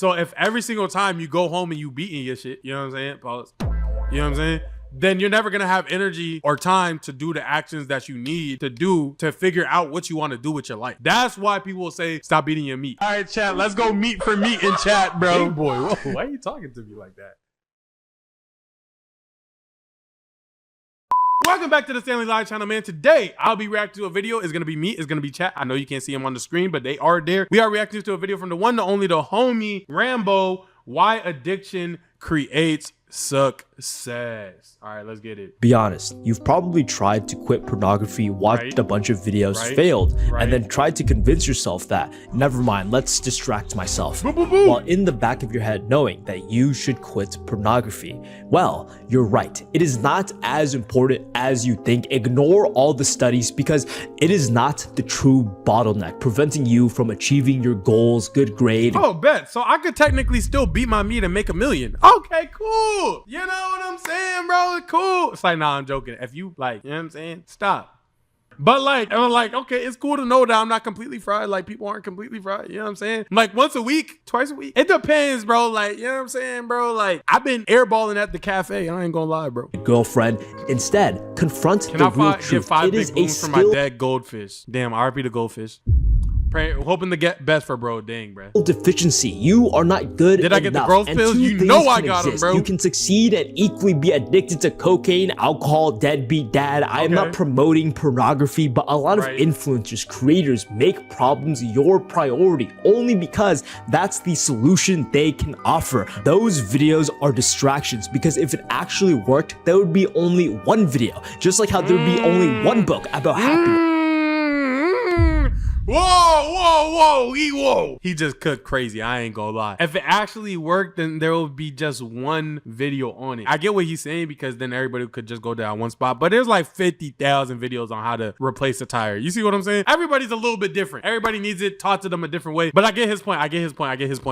So if every single time you go home and you beating your shit, you know what I'm saying? Pause. You know what I'm saying? Then you're never gonna have energy or time to do the actions that you need to do to figure out what you want to do with your life. That's why people will say, stop eating your meat. All right, chat, let's go meat for meat in chat, bro. Hey boy, whoa, why are you talking to me like that? Welcome back to the Stanley Live channel, man. Today, I'll be reacting to a video. It's gonna be me, it's gonna be chat. I know you can't see them on the screen, but they are there. We are reacting to a video from the one, the only, the homie, Ramboh, Why Addiction Creates Success. All right, let's get it. Be honest, you've probably tried to quit pornography, watched a bunch of videos, failed, and then tried to convince yourself that, never mind, let's distract myself, while in the back of your head knowing that you should quit pornography. Well, you're right. It is not as important as you think. Ignore all the studies because it is not the true bottleneck preventing you from achieving your goals, good grade. Oh, bet. So I could technically still beat my meat and make $1 million. Okay, cool. You know what I'm saying, bro? It's cool. It's like, nah, I'm joking. If you like, you know what I'm saying? Stop. But like, I'm like, okay, it's cool to know that I'm not completely fried. Like, people aren't completely fried. You know what I'm saying? Like, once a week, twice a week. It depends, bro. Like, you know what I'm saying, bro? Like, I've been airballing at the cafe. I ain't gonna lie, bro. Girlfriend, instead, confront the real truth. Get 5 it big is a boons for my dead goldfish. Damn, RP the goldfish. Hoping to get best for bro. Dang, bro. Deficiency. You are not good enough. Did I get the growth pills? You know I got them, bro. You can succeed and equally be addicted to cocaine, alcohol, deadbeat dad. I am not promoting pornography, but a lot of influencers, creators make problems your priority only because that's the solution they can offer. Those videos are distractions because if it actually worked, there would be only one video. Just like how there would be only one book about happiness. Whoa. He just cooked crazy. I ain't gonna lie. If it actually worked, then there will be just one video on it. I get what he's saying because then everybody could just go down one spot. But there's like 50,000 videos on how to replace a tire. You see what I'm saying? Everybody's a little bit different. Everybody needs it taught to them a different way. But I get his point.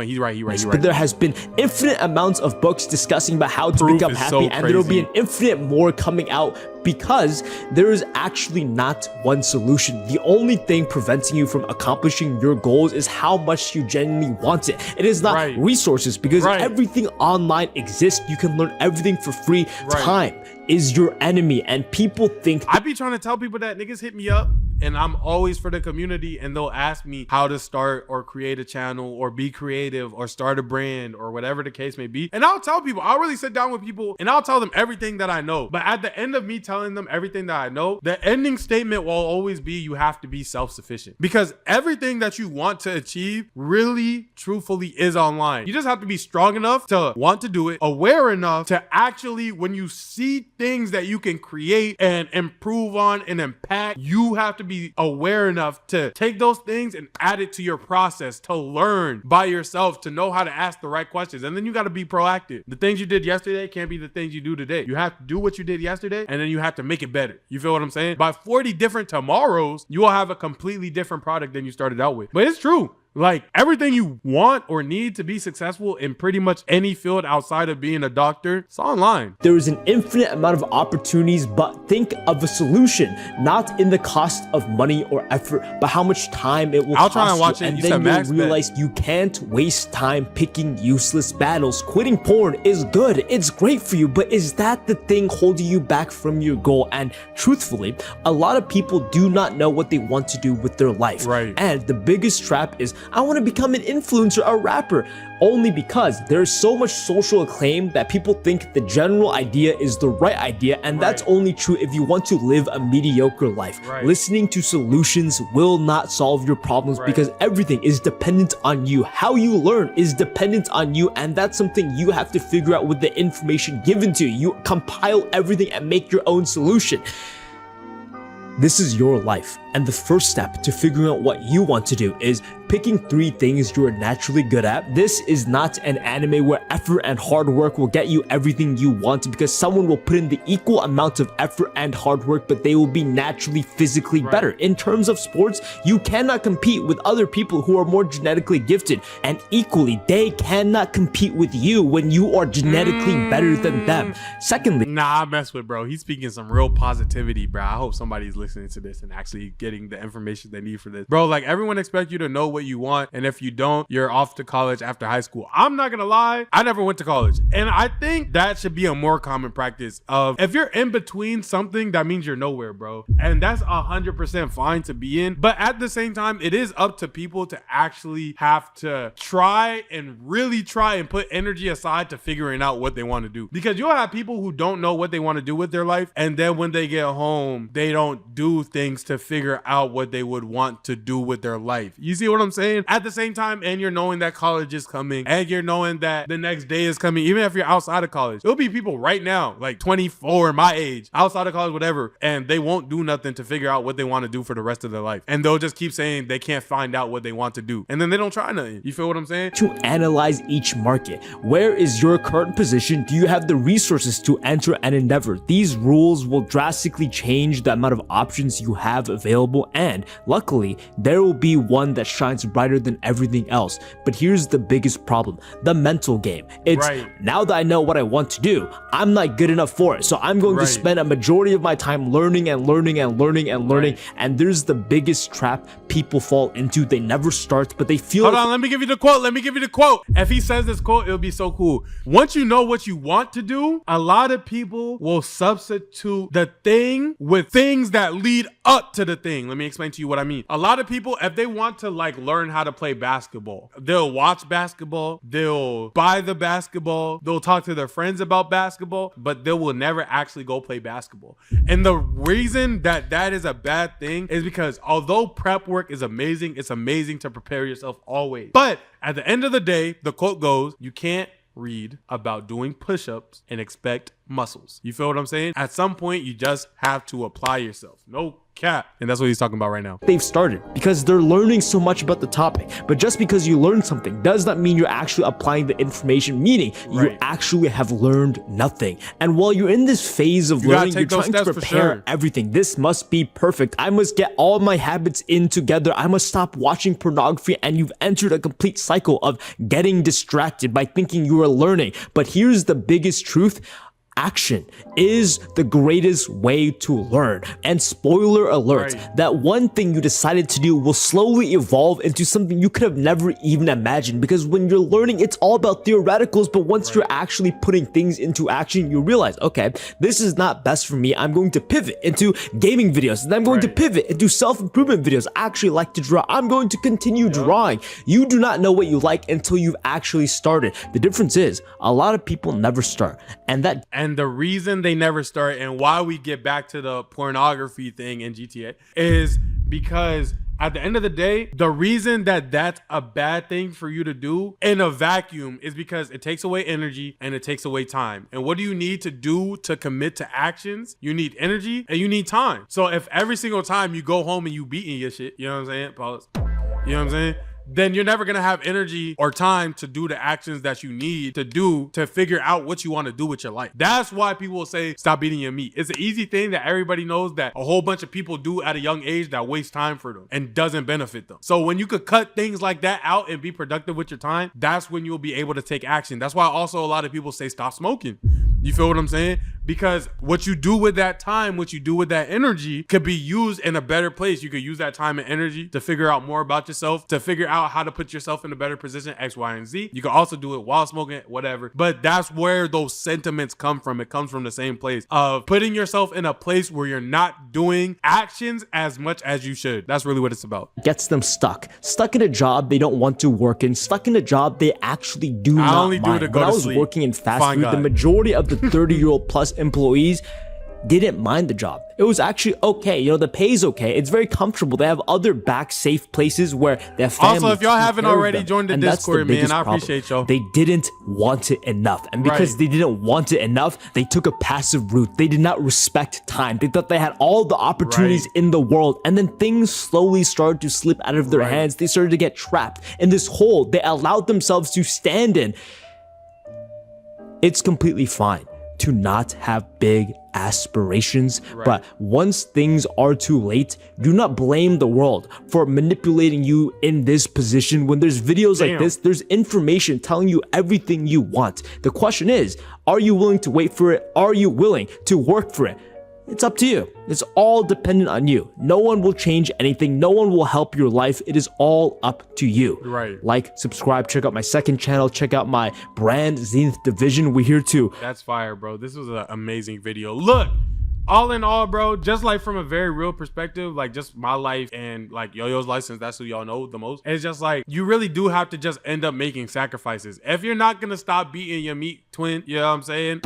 He's right. But there has been infinite amounts of books discussing about how to become happy, and there will be an infinite more coming out because there is actually not one solution. The only thing preventing you from accomplishing your goals is how much you genuinely want it. It is not resources because everything online exists. You can learn everything for free. Time is your enemy, and people think I be trying to tell people that. Niggas hit me up and I'm always for the community and they'll ask me how to start or create a channel or be creative or start a brand or whatever the case may be. And I'll tell people, I'll really sit down with people and I'll tell them everything that I know. But at the end of me telling them everything that I know, the ending statement will always be you have to be self-sufficient, because everything that you want to achieve really truthfully is online. You just have to be strong enough to want to do it, aware enough to actually, when you see things that you can create and improve on and impact, you have to be aware enough to take those things and add it to your process, to learn by yourself, to know how to ask the right questions. And then you got to be proactive. The things you did yesterday can't be the things you do today. You have to do what you did yesterday and then you have to make it better. You feel what I'm saying? By 40 different tomorrows, you will have a completely different product than you started out with. But it's true. Like, everything you want or need to be successful in pretty much any field outside of being a doctor, it's online. There is an infinite amount of opportunities, but think of a solution, not in the cost of money or effort, but how much time it will cost you. And then you'll realize you can't waste time picking useless battles. Quitting porn is good. It's great for you, but is that the thing holding you back from your goal? And truthfully, a lot of people do not know what they want to do with their life. And the biggest trap is, I want to become an influencer, a rapper, only because there's so much social acclaim that people think the general idea is the right idea, and that's only true if you want to live a mediocre life. Listening to solutions will not solve your problems because everything is dependent on you. How you learn is dependent on you, and that's something you have to figure out with the information given to you. You compile everything and make your own solution. This is your life, and the first step to figuring out what you want to do is picking 3 things you are naturally good at. This is not an anime where effort and hard work will get you everything you want, because someone will put in the equal amount of effort and hard work, but they will be naturally physically better. In terms of sports, you cannot compete with other people who are more genetically gifted, and equally, they cannot compete with you when you are genetically better than them. Secondly, nah, I mess with bro. He's speaking some real positivity, bro. I hope somebody's listening to this and actually getting the information they need for this. Bro, like, everyone expects you to know what what you want. And if you don't, you're off to college after high school. I'm not gonna lie, I never went to college. And I think that should be a more common practice of, if you're in between something, that means you're nowhere, bro. And that's 100% fine to be in. But at the same time, it is up to people to actually have to try and really try and put energy aside to figuring out what they want to do. Because you'll have people who don't know what they want to do with their life, and then when they get home, they don't do things to figure out what they would want to do with their life. You see what I'm saying? At the same time, and you're knowing that college is coming, and you're knowing that the next day is coming, even if you're outside of college, there'll be people right now, like 24, my age, outside of college, whatever, and they won't do nothing to figure out what they want to do for the rest of their life. And they'll just keep saying they can't find out what they want to do. And then they don't try nothing. You feel what I'm saying? To analyze each market. Where is your current position? Do you have the resources to enter an endeavor? These rules will drastically change the amount of options you have available, and luckily, there will be one that shines brighter than everything else. But here's the biggest problem: the mental game. It's now that I know what I want to do, I'm not good enough for it. So I'm going to spend a majority of my time learning and learning and learning and learning. And there's the biggest trap people fall into. They never start, but they feel. Hold on, let me give you the quote. Let me give you the quote. If he says this quote, it'll be so cool. Once you know what you want to do, a lot of people will substitute the thing with things that lead up to the thing. Let me explain to you what I mean. A lot of people, if they want to like learn how to play basketball, they'll watch basketball, they'll buy the basketball, they'll talk to their friends about basketball, but they will never actually go play basketball. And the reason that that is a bad thing is because although prep work is amazing, it's amazing to prepare yourself always. But at the end of the day, the quote goes, you can't read about doing push-ups and expect muscles. You feel what I'm saying? At some point, you just have to apply yourself. No cap. And that's what he's talking about right now. They've started because they're learning so much about the topic. But just because you learn something does not mean you're actually applying the information, meaning you actually have learned nothing. And while you're in this phase of learning, you're trying to prepare everything. This must be perfect. I must get all my habits in together. I must stop watching pornography. And you've entered a complete cycle of getting distracted by thinking you are learning. But here's the biggest truth. Action is the greatest way to learn. And spoiler alert, that one thing you decided to do will slowly evolve into something you could have never even imagined. Because when you're learning, it's all about theoreticals, but once you're actually putting things into action, you realize, okay, this is not best for me. I'm going to pivot into gaming videos, and I'm going to pivot into self-improvement videos. I actually like to draw. I'm going to continue drawing. You do not know what you like until you've actually started. The difference is a lot of people never start, and the reason they never start, and why we get back to the pornography thing in GTA, is because at the end of the day, the reason that that's a bad thing for you to do in a vacuum is because it takes away energy and it takes away time. And what do you need to do to commit to actions? You need energy and you need time. So if every single time you go home and you beating your shit, you know what I'm saying? Pause. You know what I'm saying? Then you're never going to have energy or time to do the actions that you need to do to figure out what you want to do with your life. That's why people will say, stop eating your meat. It's an easy thing that everybody knows that a whole bunch of people do at a young age that wastes time for them and doesn't benefit them. So when you could cut things like that out and be productive with your time, that's when you'll be able to take action. That's why also a lot of people say, stop smoking. You feel what I'm saying? Because what you do with that time, what you do with that energy could be used in a better place. You could use that time and energy to figure out more about yourself, to figure out how to put yourself in a better position, X, Y, and Z. You can also do it while smoking, whatever. But that's where those sentiments come from. It comes from the same place of putting yourself in a place where you're not doing actions as much as you should. That's really what it's about. Gets them stuck in a job they don't want to work in, stuck in a job they actually do not mind. When I was working in fast food, the majority of the 30-year-old plus employees didn't mind the job. It was actually okay. You know, the pay's okay. It's very comfortable. They have other back safe places where they have families. Also, if y'all haven't already joined the Discord, man, I appreciate y'all. They didn't want it enough. And because they didn't want it enough, they took a passive route. They did not respect time. They thought they had all the opportunities in the world. And then things slowly started to slip out of their hands. They started to get trapped in this hole they allowed themselves to stand in. It's completely fine to not have big aspirations, but once things are too late, do not blame the world for manipulating you in this position. When there's videos like this, there's information telling you everything you want. The question is, are you willing to wait for it? Are you willing to work for it? It's up to you. It's all dependent on you. No one will change anything. No one will help your life. It is all up to you. Right. Like, subscribe, check out my second channel, check out my brand, Zenith Division. We're here too. That's fire, bro. This was an amazing video. Look, all in all, bro, just like from a very real perspective, like just my life and like Yo-Yo's life, since that's who y'all know the most, it's just like you really do have to just end up making sacrifices. If you're not gonna stop beating your meat twin, you know what I'm saying?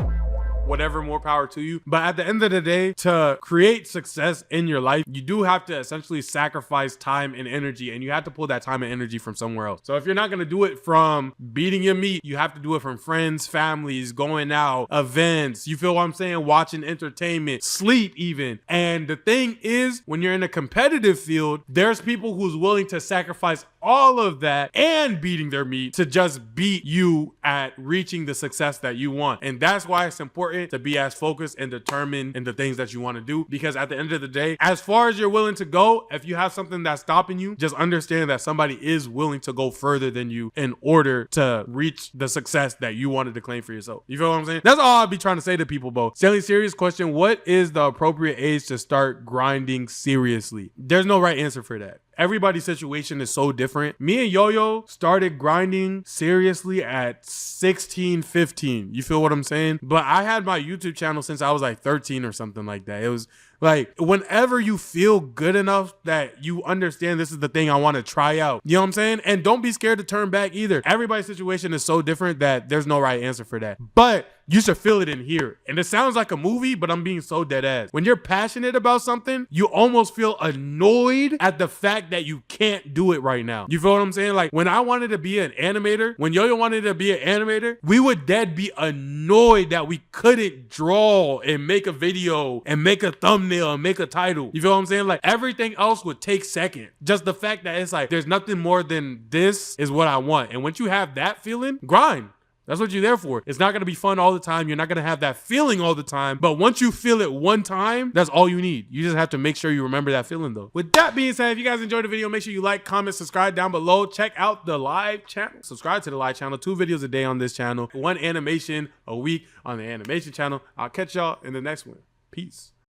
Whatever, more power to you. But at the end of the day, to create success in your life, you do have to essentially sacrifice time and energy, and you have to pull that time and energy from somewhere else. So if you're not going to do it from beating your meat, you have to do it from friends, families, going out, events, you feel what I'm saying, watching entertainment, sleep even. And the thing is, when you're in a competitive field, there's people who's willing to sacrifice all of that and beating their meat to just beat you at reaching the success that you want. And that's why it's important to be as focused and determined in the things that you want to do, because at the end of the day, as far as you're willing to go, if you have something that's stopping you, just understand that somebody is willing to go further than you in order to reach the success that you wanted to claim for yourself. You feel what I'm saying? That's all I'll be trying to say to people, bro. Stanley, serious question: what is the appropriate age to start grinding seriously? There's no right answer for that. Everybody's situation is so different. Me and Yo-Yo started grinding seriously at 16, 15. You feel what I'm saying? But I had my YouTube channel since I was like 13 or something like that. It was like, whenever you feel good enough that you understand this is the thing I want to try out, you know what I'm saying? And don't be scared to turn back either. Everybody's situation is so different that there's no right answer for that. But you should feel it in here. And it sounds like a movie, but I'm being so dead ass. When you're passionate about something, you almost feel annoyed at the fact that you can't do it right now. You feel what I'm saying? Like when I wanted to be an animator, when Yo-Yo wanted to be an animator, we would dead be annoyed that we couldn't draw and make a video and make a thumbnail and make a title. You feel what I'm saying? Like everything else would take second. Just the fact that it's like, there's nothing more than this is what I want. And once you have that feeling, grind. That's what you're there for. It's not going to be fun all the time. You're not going to have that feeling all the time. But once you feel it one time, that's all you need. You just have to make sure you remember that feeling though. With that being said, if you guys enjoyed the video, make sure you like, comment, subscribe down below. Check out the live channel. Subscribe to the live channel. 2 videos a day on this channel. 1 animation a week on the animation channel. I'll catch y'all in the next one. Peace.